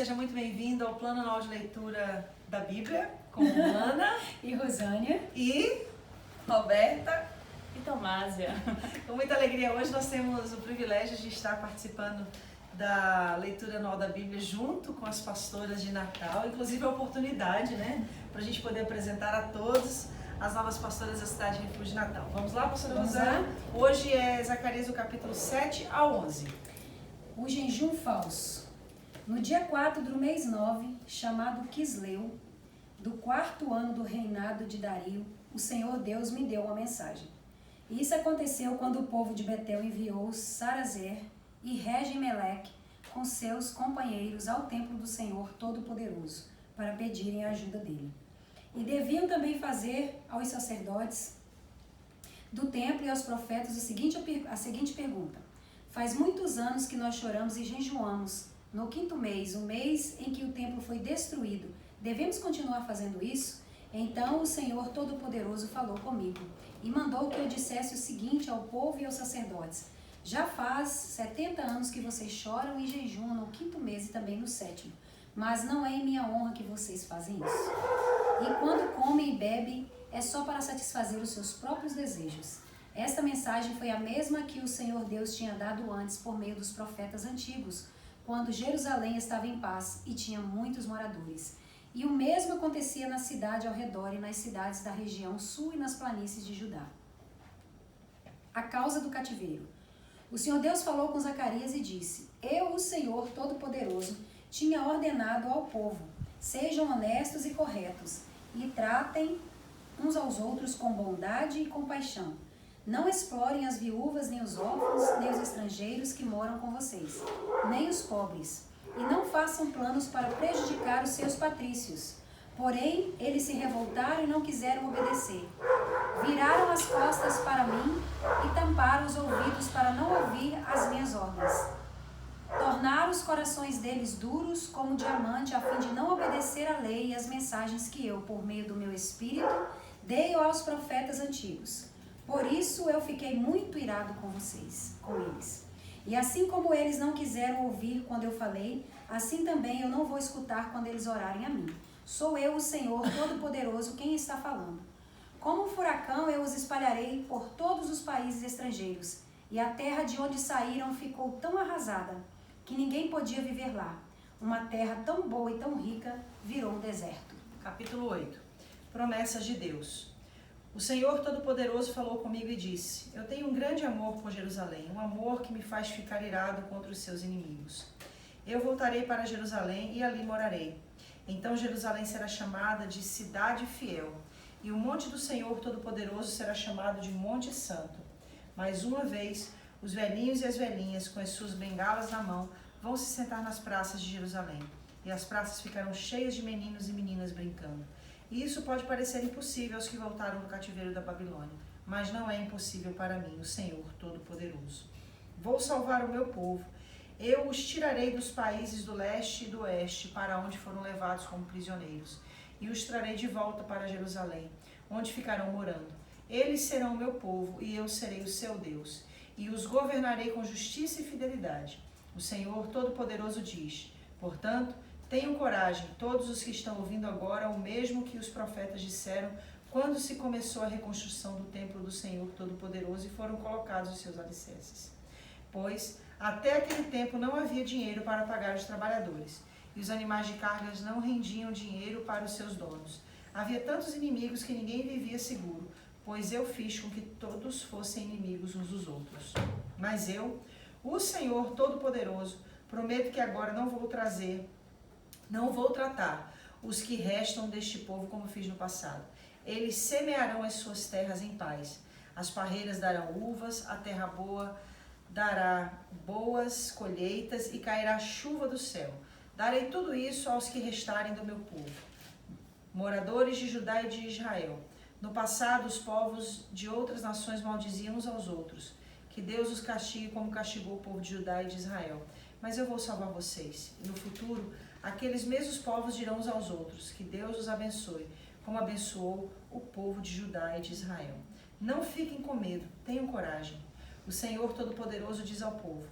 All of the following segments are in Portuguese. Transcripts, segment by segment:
seja muito bem-vindo ao Plano Anual de Leitura da Bíblia, com Ana e Rosânia e Roberta e Tomásia. Com muita alegria, hoje nós temos o privilégio de estar participando da leitura anual da Bíblia junto com as pastoras de Natal, inclusive a oportunidade, né, para a gente poder apresentar a todos as novas pastoras da Cidade de Refúgio de Natal. Vamos lá, pastora Rosânia? Hoje é Zacarias, o capítulo 7 a 11. O jejum falso. No dia 4 do mês 9, chamado Quisleu, do 4º ano do reinado de Dario, o Senhor Deus me deu uma mensagem. E isso aconteceu quando o povo de Betel enviou Sarazer e Regem-Meleque com seus companheiros ao templo do Senhor Todo-Poderoso para pedirem a ajuda dele. E deviam também fazer aos sacerdotes do templo e aos profetas a seguinte pergunta: faz muitos anos que nós choramos e jejuamos. No 5º mês, o mês em que o templo foi destruído, devemos continuar fazendo isso? Então o Senhor Todo-Poderoso falou comigo e mandou que eu dissesse o seguinte ao povo e aos sacerdotes: já faz 70 anos que vocês choram e jejuam no 5º mês e também no 7º, mas não é em minha honra que vocês fazem isso. E quando comem e bebem, é só para satisfazer os seus próprios desejos. Esta mensagem foi a mesma que o Senhor Deus tinha dado antes por meio dos profetas antigos, quando Jerusalém estava em paz e tinha muitos moradores. E o mesmo acontecia na cidade ao redor e nas cidades da região sul e nas planícies de Judá. A causa do cativeiro. O Senhor Deus falou com Zacarias e disse: eu, o Senhor Todo-Poderoso, tinha ordenado ao povo: sejam honestos e corretos, e tratem uns aos outros com bondade e compaixão. Não explorem as viúvas, nem os órfãos, nem os estrangeiros que moram com vocês, nem os pobres, e não façam planos para prejudicar os seus patrícios. Porém, eles se revoltaram e não quiseram obedecer. Viraram as costas para mim e tamparam os ouvidos para não ouvir as minhas ordens. Tornaram os corações deles duros como diamante, a fim de não obedecer à lei e às mensagens que eu, por meio do meu espírito, dei aos profetas antigos. Por isso eu fiquei muito irado com eles. E assim como eles não quiseram ouvir quando eu falei, assim também eu não vou escutar quando eles orarem a mim. Sou eu, o Senhor Todo-Poderoso, quem está falando. Como um furacão eu os espalharei por todos os países estrangeiros, e a terra de onde saíram ficou tão arrasada que ninguém podia viver lá. Uma terra tão boa e tão rica virou um deserto. Capítulo 8. Promessas de Deus. O Senhor Todo-Poderoso falou comigo e disse: eu tenho um grande amor por Jerusalém, um amor que me faz ficar irado contra os seus inimigos. Eu voltarei para Jerusalém e ali morarei. Então Jerusalém será chamada de Cidade Fiel, e o monte do Senhor Todo-Poderoso será chamado de Monte Santo. Mais uma vez, os velhinhos e as velhinhas, com as suas bengalas na mão, vão se sentar nas praças de Jerusalém, e as praças ficarão cheias de meninos e meninas brincando. E isso pode parecer impossível aos que voltaram do cativeiro da Babilônia, mas não é impossível para mim, o Senhor Todo-Poderoso. Vou salvar o meu povo. Eu os tirarei dos países do leste e do oeste, para onde foram levados como prisioneiros, e os trarei de volta para Jerusalém, onde ficarão morando. Eles serão o meu povo, e eu serei o seu Deus, e os governarei com justiça e fidelidade. O Senhor Todo-Poderoso diz: portanto, tenham coragem, todos os que estão ouvindo agora, o mesmo que os profetas disseram quando se começou a reconstrução do templo do Senhor Todo-Poderoso e foram colocados os seus alicerces. Pois, até aquele tempo não havia dinheiro para pagar os trabalhadores, e os animais de cargas não rendiam dinheiro para os seus donos. Havia tantos inimigos que ninguém vivia seguro, pois eu fiz com que todos fossem inimigos uns dos outros. Mas eu, o Senhor Todo-Poderoso, prometo que agora não vou tratar os que restam deste povo como fiz no passado. Eles semearão as suas terras em paz. As parreiras darão uvas, a terra boa dará boas colheitas e cairá chuva do céu. Darei tudo isso aos que restarem do meu povo, moradores de Judá e de Israel. No passado, os povos de outras nações maldiziam uns aos outros. Que Deus os castigue como castigou o povo de Judá e de Israel. Mas eu vou salvar vocês. E no futuro, aqueles mesmos povos dirão uns aos outros: que Deus os abençoe, como abençoou o povo de Judá e de Israel. Não fiquem com medo, tenham coragem. O Senhor Todo-Poderoso diz ao povo: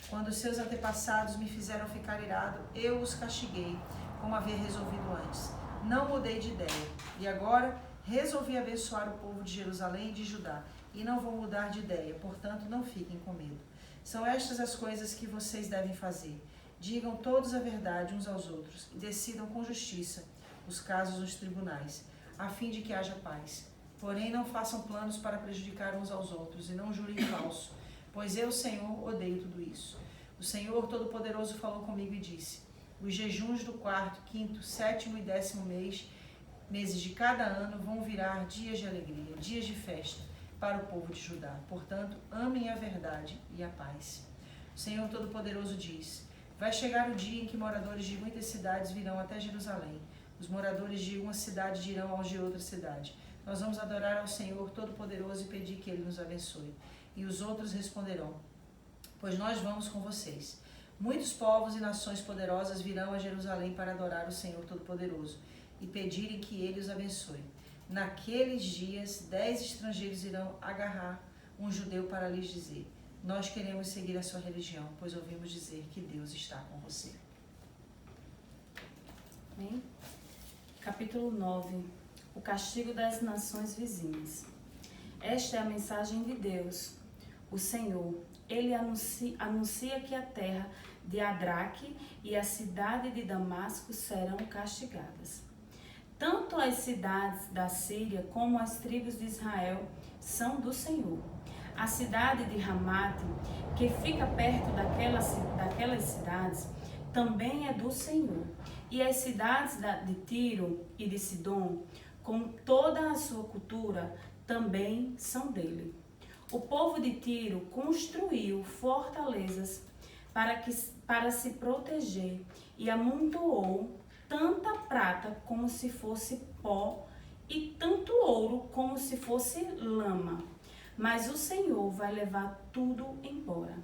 Quando seus antepassados me fizeram ficar irado, eu os castiguei, como havia resolvido antes. Não mudei de ideia. E agora resolvi abençoar o povo de Jerusalém e de Judá. E não vou mudar de ideia, portanto não fiquem com medo. São estas as coisas que vocês devem fazer. Digam todos a verdade uns aos outros e decidam com justiça os casos nos tribunais, a fim de que haja paz. Porém, não façam planos para prejudicar uns aos outros e não jurem falso, pois eu, Senhor, odeio tudo isso. O Senhor Todo-Poderoso falou comigo e disse: os jejuns do 4º, 5º, 7º e 10º meses de cada ano vão virar dias de alegria, dias de festa para o povo de Judá. Portanto, amem a verdade e a paz. O Senhor Todo-Poderoso diz: vai chegar o dia em que moradores de muitas cidades virão até Jerusalém. Os moradores de uma cidade dirão aos de outra cidade: nós vamos adorar ao Senhor Todo-Poderoso e pedir que Ele nos abençoe. E os outros responderão: pois nós vamos com vocês. Muitos povos e nações poderosas virão a Jerusalém para adorar o Senhor Todo-Poderoso e pedirem que Ele os abençoe. Naqueles dias, 10 estrangeiros irão agarrar um judeu para lhes dizer: nós queremos seguir a sua religião, pois ouvimos dizer que Deus está com você. Amém? Capítulo 9. O castigo das nações vizinhas. Esta é a mensagem de Deus, o Senhor. Ele anuncia que a terra de Adraque e a cidade de Damasco serão castigadas. Tanto as cidades da Síria como as tribos de Israel são do Senhor. A cidade de Ramate, que fica perto daquelas cidades, também é do Senhor. E as cidades de Tiro e de Sidom, com toda a sua cultura, também são dele. O povo de Tiro construiu fortalezas para se proteger e amontoou tanta prata como se fosse pó e tanto ouro como se fosse lama. Mas o Senhor vai levar tudo embora.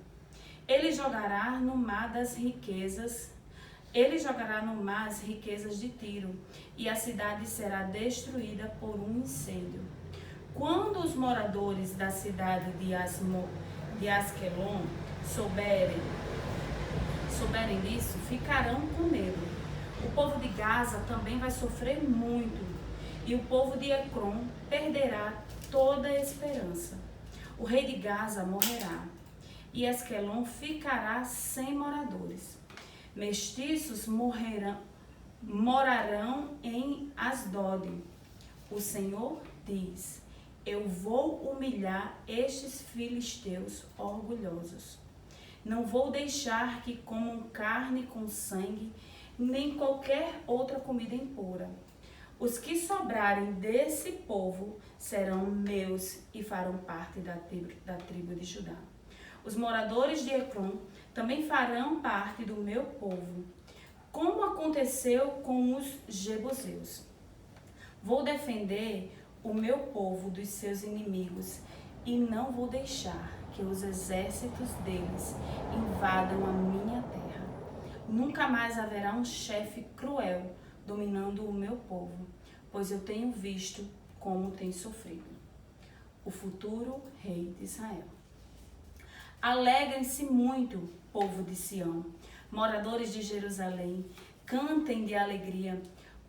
Ele jogará no mar as riquezas de Tiro, e a cidade será destruída por um incêndio. Quando os moradores da cidade de Asquelon souberem disso, ficarão com medo. O povo de Gaza também vai sofrer muito, e o povo de Ecrom perderá toda a esperança. O rei de Gaza morrerá, e Asquelon ficará sem moradores. Mestiços morarão em Asdod. O Senhor diz: eu vou humilhar estes filisteus orgulhosos. Não vou deixar que comam carne com sangue, nem qualquer outra comida impura. Os que sobrarem desse povo serão meus e farão parte da tribo de Judá. Os moradores de Ecrom também farão parte do meu povo, como aconteceu com os jebuseus. Vou defender o meu povo dos seus inimigos e não vou deixar que os exércitos deles invadam a minha terra. Nunca mais haverá um chefe cruel dominando o meu povo, pois eu tenho visto como tem sofrido. O futuro rei de Israel. Alegrem-se muito, povo de Sião, moradores de Jerusalém, cantem de alegria,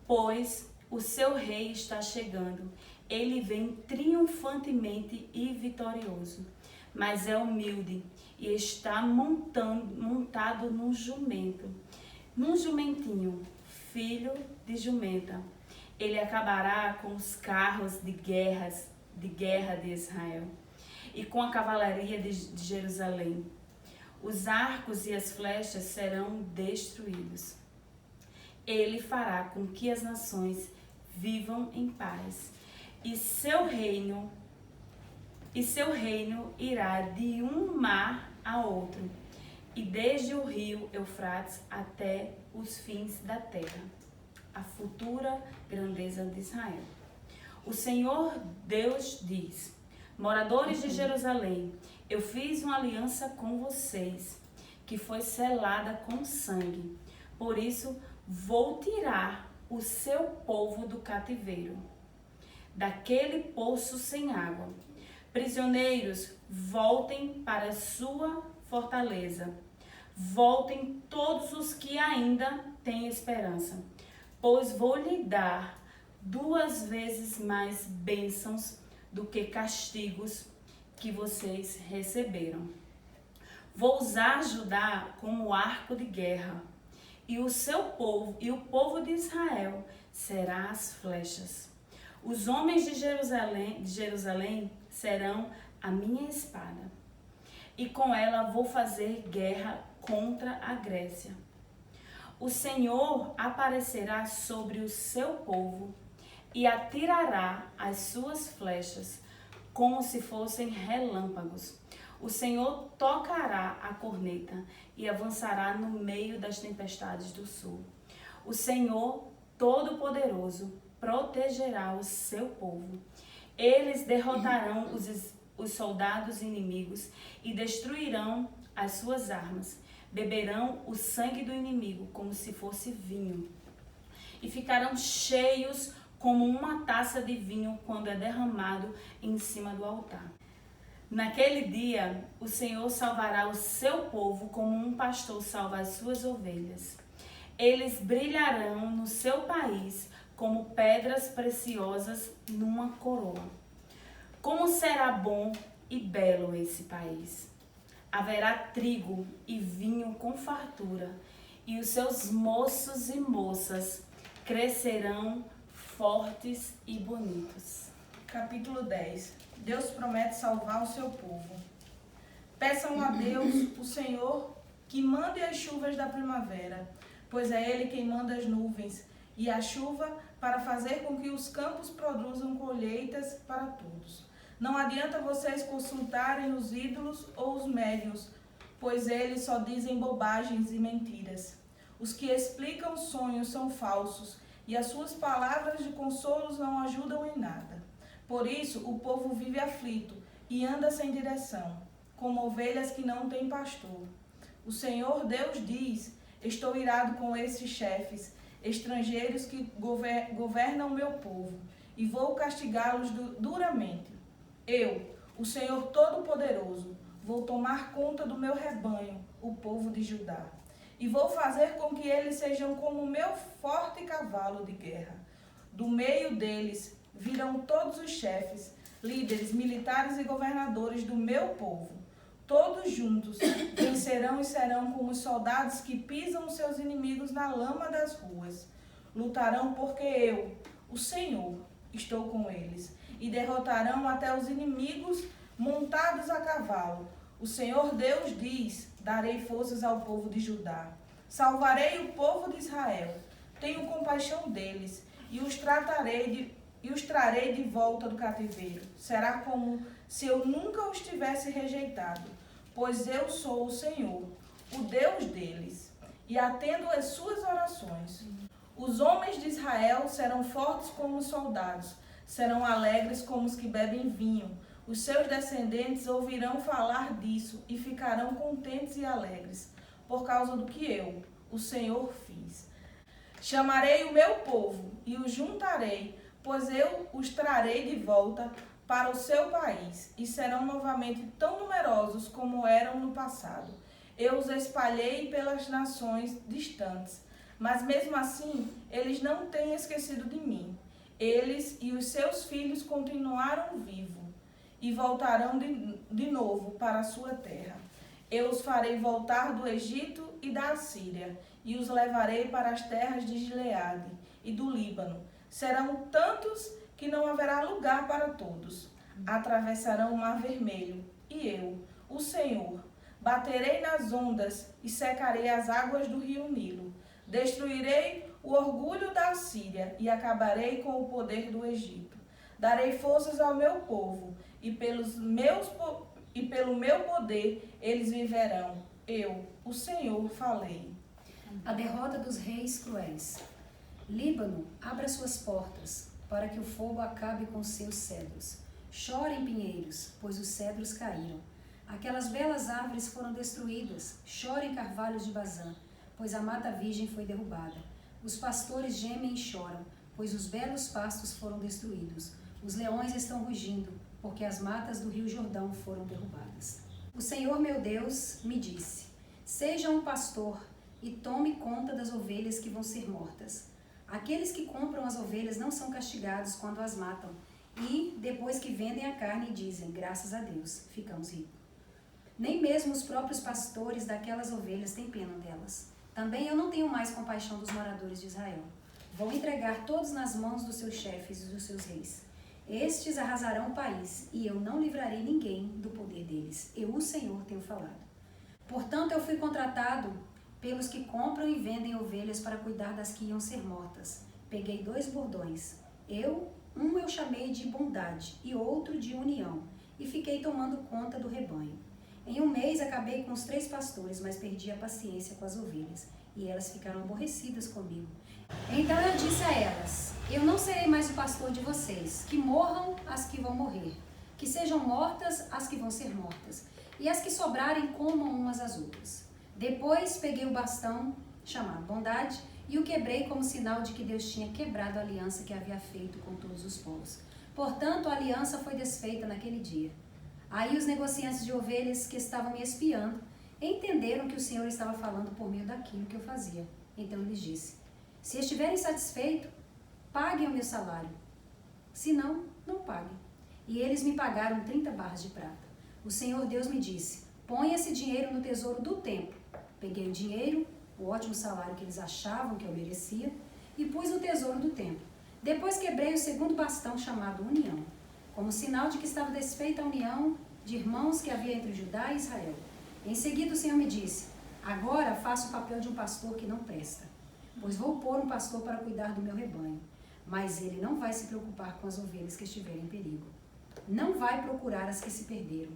pois o seu rei está chegando. Ele vem triunfantemente e vitorioso, mas é humilde e está montado num jumentinho, filho de jumenta. Ele acabará com os carros de guerra de Israel e com a cavalaria de Jerusalém. Os arcos e as flechas serão destruídos. Ele fará com que as nações vivam em paz, e seu reino irá de um mar a outro, e desde o rio Eufrates até os fins da terra, a futura grandeza de Israel. O Senhor Deus diz: moradores de Jerusalém, eu fiz uma aliança com vocês, que foi selada com sangue. Por isso, vou tirar o seu povo do cativeiro, daquele poço sem água. Prisioneiros, voltem para sua fortaleza. voltem todos os que ainda têm esperança, pois vou lhe dar 2 vezes mais bênçãos do que castigos que vocês receberam. Vou usar Judá como arco de guerra, e o seu povo e o povo de Israel será as flechas. Os homens de Jerusalém serão a minha espada, e com ela vou fazer guerra contra a Grécia. O Senhor aparecerá sobre o seu povo e atirará as suas flechas como se fossem relâmpagos. O Senhor tocará a corneta e avançará no meio das tempestades do sul. O Senhor Todo-Poderoso protegerá o seu povo. Eles derrotarão os soldados inimigos e destruirão as suas armas. Beberão o sangue do inimigo como se fosse vinho, e ficarão cheios como uma taça de vinho quando é derramado em cima do altar. Naquele dia, o Senhor salvará o seu povo como um pastor salva as suas ovelhas. Eles brilharão no seu país como pedras preciosas numa coroa. Como será bom e belo esse país! Haverá trigo e vinho com fartura, e os seus moços e moças crescerão fortes e bonitos. Capítulo 10. Deus promete salvar o seu povo. Peçam a Deus, o Senhor, que mande as chuvas da primavera, pois é Ele quem manda as nuvens e a chuva para fazer com que os campos produzam colheitas para todos. Não adianta vocês consultarem os ídolos ou os médiuns, pois eles só dizem bobagens e mentiras. Os que explicam sonhos são falsos, e as suas palavras de consolo não ajudam em nada. Por isso, o povo vive aflito e anda sem direção, como ovelhas que não têm pastor. O Senhor Deus diz: estou irado com esses chefes, estrangeiros que governam o meu povo, e vou castigá-los duramente. Eu, o Senhor Todo-Poderoso, vou tomar conta do meu rebanho, o povo de Judá, e vou fazer com que eles sejam como o meu forte cavalo de guerra. Do meio deles virão todos os chefes, líderes, militares e governadores do meu povo. Todos juntos vencerão e serão como os soldados que pisam os seus inimigos na lama das ruas. Lutarão porque eu, o Senhor, estou com eles, e derrotarão até os inimigos montados a cavalo. O Senhor Deus diz: darei forças ao povo de Judá. Salvarei o povo de Israel. Tenho compaixão deles e os trarei de volta do cativeiro. Será como se eu nunca os tivesse rejeitado, pois eu sou o Senhor, o Deus deles, e atendo às suas orações. Os homens de Israel serão fortes como os soldados, serão alegres como os que bebem vinho. Os seus descendentes ouvirão falar disso e ficarão contentes e alegres, por causa do que eu, o Senhor, fiz. Chamarei o meu povo e os juntarei, pois eu os trarei de volta para o seu país, e serão novamente tão numerosos como eram no passado. Eu os espalhei pelas nações distantes, mas mesmo assim eles não têm esquecido de mim. Eles e os seus filhos continuaram vivos e voltarão de novo para a sua terra. Eu os farei voltar do Egito e da Assíria, e os levarei para as terras de Gileade e do Líbano. Serão tantos que não haverá lugar para todos. Atravessarão o Mar Vermelho, e eu, o Senhor, baterei nas ondas e secarei as águas do rio Nilo. Destruirei o orgulho da Assíria e acabarei com o poder do Egito. Darei forças ao meu povo, e pelo meu poder eles viverão. Eu, o Senhor, falei. A derrota dos reis cruéis. Líbano, abra suas portas, para que o fogo acabe com seus cedros. Chorem, pinheiros, pois os cedros caíram. Aquelas belas árvores foram destruídas. Chorem, carvalhos de Bazã, pois a mata virgem foi derrubada. Os pastores gemem e choram, pois os belos pastos foram destruídos. Os leões estão rugindo, porque as matas do rio Jordão foram derrubadas. O Senhor meu Deus me disse: Seja um pastor e tome conta das ovelhas que vão ser mortas. Aqueles que compram as ovelhas não são castigados quando as matam, e depois que vendem a carne dizem, graças a Deus, ficamos ricos. Nem mesmo os próprios pastores daquelas ovelhas têm pena delas. Também eu não tenho mais compaixão dos moradores de Israel. Vou entregar todos nas mãos dos seus chefes e dos seus reis. Estes arrasarão o país, e eu não livrarei ninguém do poder deles. Eu, o Senhor, tenho falado. Portanto, eu fui contratado pelos que compram e vendem ovelhas para cuidar das que iam ser mortas. Peguei 2 bordões. Um eu chamei de bondade e outro de união, e fiquei tomando conta do rebanho. Em um mês acabei com os 3 pastores, mas perdi a paciência com as ovelhas, e elas ficaram aborrecidas comigo. Então eu disse a elas, eu não serei mais o pastor de vocês, que morram as que vão morrer, que sejam mortas as que vão ser mortas, e as que sobrarem comam umas às outras. Depois peguei o bastão, chamado bondade, e o quebrei como sinal de que Deus tinha quebrado a aliança que havia feito com todos os povos. Portanto, a aliança foi desfeita naquele dia. Aí os negociantes de ovelhas que estavam me espiando entenderam que o Senhor estava falando por meio daquilo que eu fazia. Então eu lhes disse, se estiverem satisfeitos, paguem o meu salário. Se não, não paguem. E eles me pagaram 30 barras de prata. O Senhor Deus me disse, põe esse dinheiro no tesouro do templo. Peguei o dinheiro, o ótimo salário que eles achavam que eu merecia, e pus no tesouro do templo. Depois quebrei o segundo bastão chamado união, como sinal de que estava desfeita a união de irmãos que havia entre Judá e Israel. Em seguida o Senhor me disse, agora faço o papel de um pastor que não presta, pois vou pôr um pastor para cuidar do meu rebanho, mas ele não vai se preocupar com as ovelhas que estiverem em perigo. Não vai procurar as que se perderam.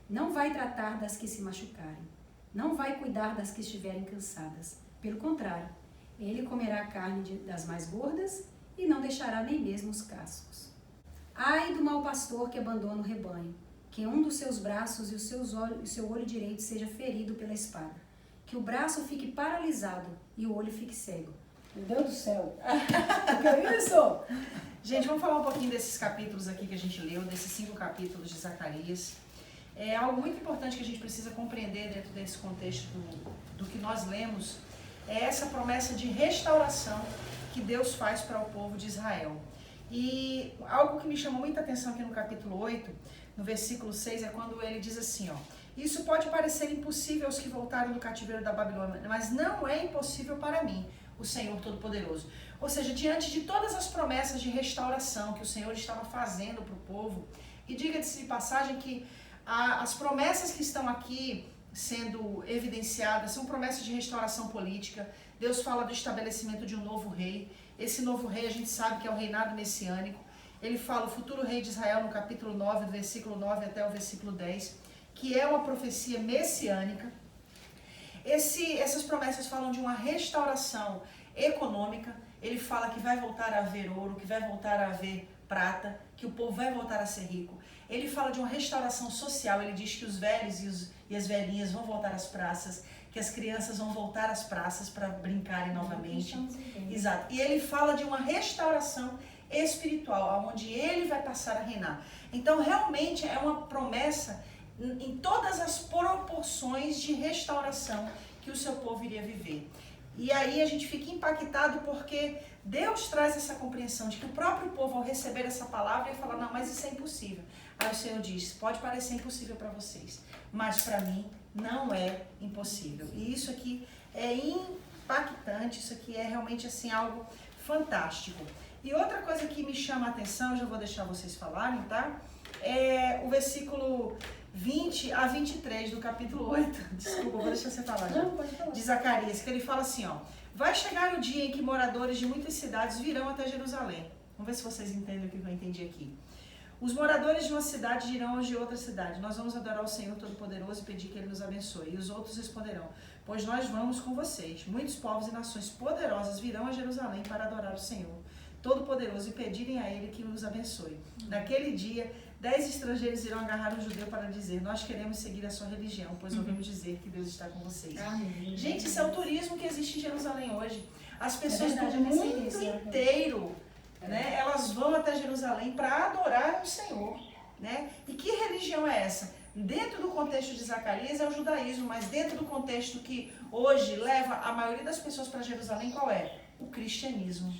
Não vai tratar das que se machucarem. Não vai cuidar das que estiverem cansadas. Pelo contrário, ele comerá a carne das mais gordas e não deixará nem mesmo os cascos. Ai do mau pastor que abandona o rebanho, que um dos seus braços e o seu olho direito seja ferido pela espada, que o braço fique paralisado e o olho fique cego. Meu Deus do céu! O que é isso? Gente, vamos falar um pouquinho desses capítulos aqui que a gente leu, desses 5 capítulos de Zacarias. É algo muito importante que a gente precisa compreender dentro desse contexto do que nós lemos, é essa promessa de restauração que Deus faz para o povo de Israel. E algo que me chamou muita atenção aqui no capítulo 8, no versículo 6, é quando ele diz assim, ó, isso pode parecer impossível aos que voltaram do cativeiro da Babilônia, mas não é impossível para mim, o Senhor Todo-Poderoso. Ou seja, diante de todas as promessas de restauração que o Senhor estava fazendo para o povo, e diga-se de passagem que as promessas que estão aqui sendo evidenciadas são promessas de restauração política. Deus fala do estabelecimento de um novo rei. Esse novo rei a gente sabe que é o reinado messiânico. Ele fala o futuro rei de Israel no capítulo 9, do versículo 9 até o versículo 10, que é uma profecia messiânica. Essas promessas falam de uma restauração econômica. Ele fala que vai voltar a haver ouro, que vai voltar a haver prata, que o povo vai voltar a ser rico. Ele fala de uma restauração social. Ele diz que os velhos e as velhinhas vão voltar às praças, que as crianças vão voltar às praças para brincarem novamente. Exato. E ele fala de uma restauração espiritual, onde ele vai passar a reinar. Então, realmente é uma promessa em todas as proporções de restauração que o seu povo iria viver. E aí a gente fica impactado porque Deus traz essa compreensão de que o próprio povo, ao receber essa palavra, ia falar, não, mas isso é impossível. Aí o Senhor diz, pode parecer impossível para vocês, mas para mim não é impossível. E isso aqui é impactante, isso aqui é realmente assim algo fantástico. E outra coisa que me chama a atenção, já vou deixar vocês falarem, tá? É o versículo 20 a 23 do capítulo 8. Desculpa, vou deixar você falar. Não, pode falar. De Zacarias, que ele fala assim, ó. Vai chegar o dia em que moradores de muitas cidades virão até Jerusalém. Vamos ver se vocês entendem o que eu entendi aqui. Os moradores de uma cidade dirão aos de outra cidade, nós vamos adorar o Senhor Todo-Poderoso e pedir que Ele nos abençoe. E os outros responderão, pois nós vamos com vocês. Muitos povos e nações poderosas virão a Jerusalém para adorar o Senhor Todo-Poderoso e pedirem a Ele que nos abençoe. Naquele dia, 10 estrangeiros irão agarrar um judeu para dizer, nós queremos seguir a sua religião, pois ouvimos dizer que Deus está com vocês. Amém. Gente, isso é o turismo que existe em Jerusalém hoje. As pessoas verdade, do eu pensei mundo nisso, inteiro, né, elas vão até Jerusalém para adorar o Senhor. Né? E que religião é essa? dentro do contexto de Zacarias é o judaísmo, mas dentro do contexto que hoje leva a maioria das pessoas para Jerusalém, qual é? O cristianismo.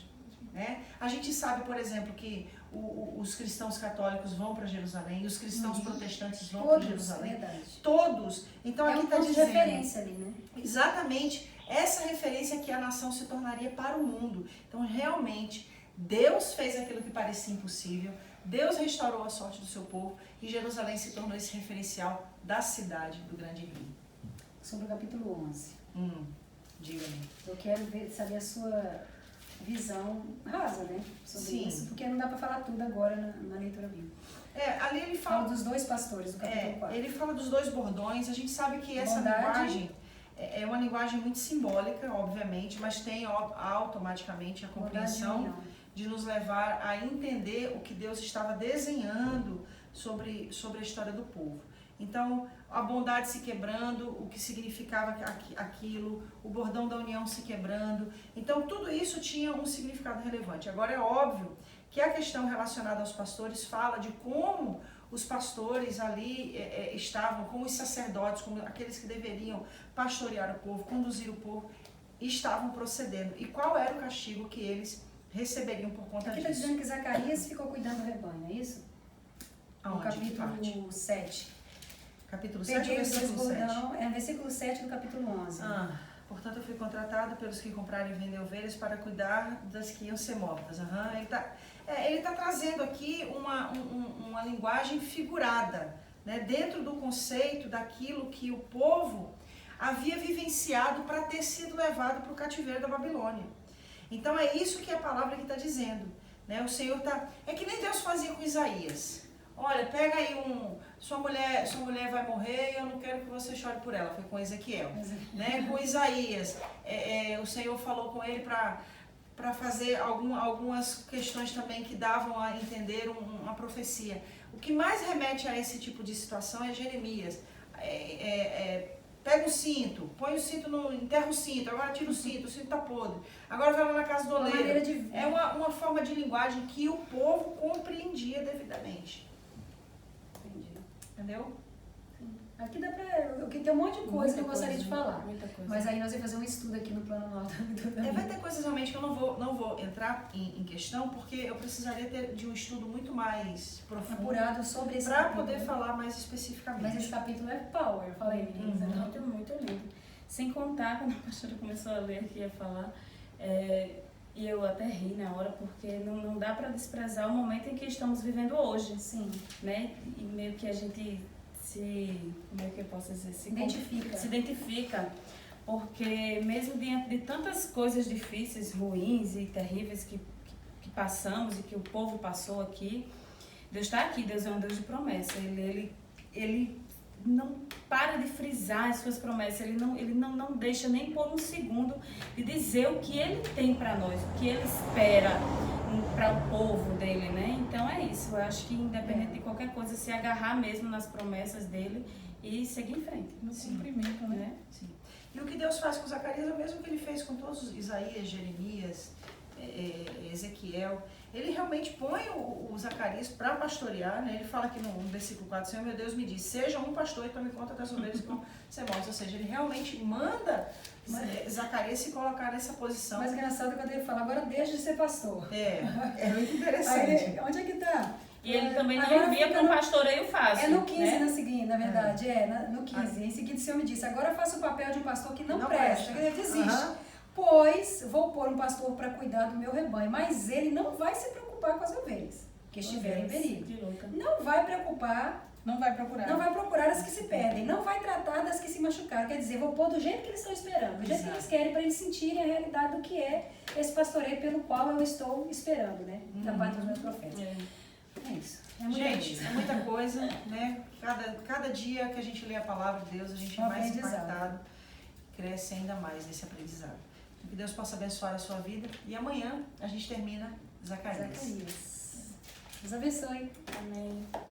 Né? A gente sabe, por exemplo, que os cristãos católicos vão para Jerusalém, os cristãos protestantes vão para Jerusalém. Verdade. Todos. Então É aqui um está ponto de dizendo. referência ali, né? Exatamente essa referência que a nação se tornaria para o mundo. Então, realmente, Deus fez aquilo que parecia impossível, Deus restaurou a sorte do seu povo e Jerusalém se tornou esse referencial da cidade do grande rio. Sobre o capítulo 11. Diga-me. Eu quero saber a sua visão rasa, né? Sobre Sim. isso, porque não dá para falar tudo agora na leitura bíblica. Ali ele Fala fala, dos dois pastores do capítulo 4. ele fala dos dois bordões. A gente sabe que essa Bondade. linguagem é uma linguagem muito simbólica, obviamente, mas tem automaticamente a compreensão de nos levar a entender o que Deus estava desenhando sobre a história do povo. Então, a bondade se quebrando, o que significava aquilo, o bordão da união se quebrando. Então, tudo isso tinha um significado relevante. Agora, é óbvio que a questão relacionada aos pastores fala de como os pastores ali estavam, como os sacerdotes, como aqueles que deveriam pastorear o povo, conduzir o povo, estavam procedendo. E qual era o castigo que eles receberiam por conta Aqui está disso? dizendo que Zacarias ficou cuidando do rebanho, é isso? No Aonde? Que parte? capítulo 7. Capítulo 7 ou Peguei os dois versículo 7? bordão, é versículo 7 do capítulo 11. Portanto, eu fui contratado pelos que compraram e vendem ovelhas para cuidar das que iam ser mortas. Ele está trazendo aqui uma linguagem figurada, né, dentro do conceito daquilo que o povo havia vivenciado para ter sido levado para o cativeiro da Babilônia. Então é isso que a palavra aqui está dizendo. Né? O Senhor está... É que nem Deus fazia com Isaías. Olha, pega aí sua mulher vai morrer e eu não quero que você chore por ela. Foi com Ezequiel. Né? Com Isaías, o Senhor falou com ele para fazer algumas questões também que davam a entender uma profecia. O que mais remete a esse tipo de situação é Jeremias. Pega o cinto, põe o cinto, enterra o cinto, agora tira o cinto está podre. Agora vai lá na casa do oleiro. É uma forma de linguagem que o povo compreendia devidamente. Entendeu? Aqui dá pra... Tem um monte de coisa que eu gostaria de falar. Muita coisa. Mas aí nós vamos fazer um estudo aqui no plano alto. Vai ter coisas realmente que eu não vou entrar em questão, porque eu precisaria de um estudo muito mais profundo Apurado sobre esse para capítulo. poder falar mais especificamente. Mas esse capítulo é power, eu falei, meninas. Muito, muito lindo. Sem contar, quando a pastora começou a ler aqui e a falar, e eu até ri na hora, porque não dá para desprezar o momento em que estamos vivendo hoje. Sim. Né? E meio que a gente como é que eu posso dizer? Se identifica, porque mesmo diante de tantas coisas difíceis, ruins e terríveis que passamos e que o povo passou aqui, Deus está aqui, Deus é um Deus de promessa. Ele não para de frisar as suas promessas, ele não deixa nem por um segundo de dizer o que ele tem para nós, o que ele espera para o povo dele, né? Então é isso, eu acho que independente de qualquer coisa, se agarrar mesmo nas promessas dele e seguir em frente, no cumprimento, né? Sim. E o que Deus faz com Zacarias é o mesmo que ele fez com todos os Isaías, Jeremias, Ezequiel. Ele realmente põe o Zacarias para pastorear, né? Ele fala aqui no versículo 4, Senhor meu Deus me diz, seja um pastor e tome conta das ovelhas que vão ser mortas. Ou seja, ele realmente manda Zacarias se colocar nessa posição. Mas engraçado quando ele fala, agora deixa de ser pastor. É muito interessante. Onde é que tá? E ele também não envia para um pastoreio fácil. É no 15, né? na seguinte, na verdade, no 15. Em seguida o Senhor me disse, agora faça o papel de um pastor que não presta. Ele desiste. Pois vou pôr um pastor para cuidar do meu rebanho, mas ele não vai se preocupar com as ovelhas que estiverem em perigo. Não vai preocupar, Não vai procurar. não vai procurar as que se perdem, não vai tratar das que se machucaram. Quer dizer, vou pôr do jeito que eles estão esperando, do jeito que eles querem, para eles sentirem a realidade do que é esse pastoreio pelo qual eu estou esperando, né? Da parte dos meus profetas. É isso. É muita Gente, coisa. é muita coisa, né? Cada dia que a gente lê a palavra de Deus, a gente é mais impactado, cresce ainda mais nesse aprendizado. Que Deus possa abençoar a sua vida. E amanhã a gente termina Zacarias. Deus abençoe. Amém.